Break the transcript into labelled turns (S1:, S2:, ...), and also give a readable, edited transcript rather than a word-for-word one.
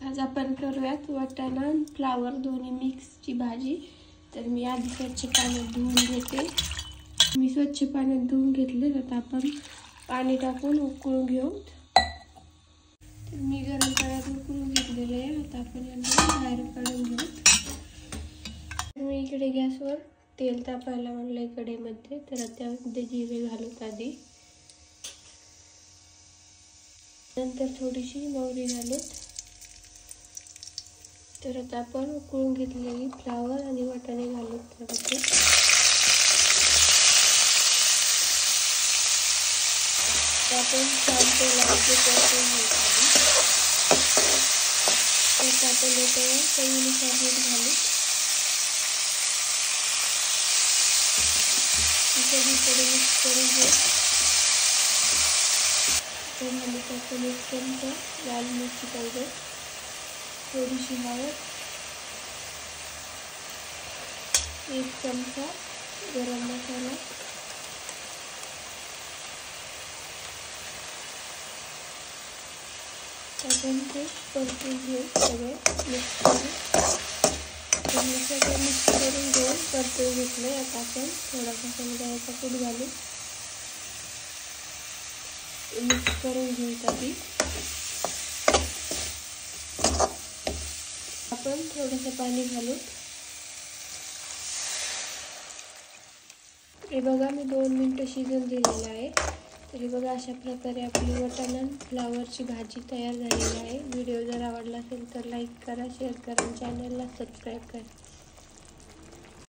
S1: आज आपण करूयात वाटाणा आणि फ्लावर दोन्ही मिक्सची भाजी। तर मी आधी स्वच्छ पाण्यात धुवून घेते। मी स्वच्छ पाण्यात धुवून घेतले। आता आपण पाणी टाकून उकळून घेऊ। तर मी गरम पाण्यात उकळून घेतलेले आहे। आता आपण यांना बाहेर काढून घेऊ। मी इकडे गॅसवर तेल तापायला आणले कढईमध्ये। तर त्यामध्ये जिरे घालूत आधी, नंतर थोडीशी मोहरी घालूत। तर आता आपण उकळून घेतलेली फ्लावर आणि वाटाणे घालूत त्यामध्ये। आपण छान तेलामध्ये परतून घेऊ। तर आपण याच्यावर चवीनुसार मीठ घालू। सगळीकडे मिक्स करून घेऊ। त्यामध्ये आपण 1 चमचा लाल मिरची पावडर, थोडीशी हळद, 1 चमचा गरम मसाला, आपण ते परतून घेऊ। सगळे मिक्स करून सगळं मिक्स करून घेऊन परतून घेतले। आता आपण थोडासा शेंगदाण्याचा कूट घालू, मिक्स करून घेऊ। आधी आपण थोडंसं पाणी घालू। हे बघा मी 2 मिनिटं शिजवून दिलेलं आहे। तरी बघा अशा प्रकारे आपली वाटाणा फ्लावरची भाजी तयार झालेली आहे। व्हिडिओ जर आवडला असेल तर लाईक करा, शेअर करा, चॅनलला सबस्क्राईब करा।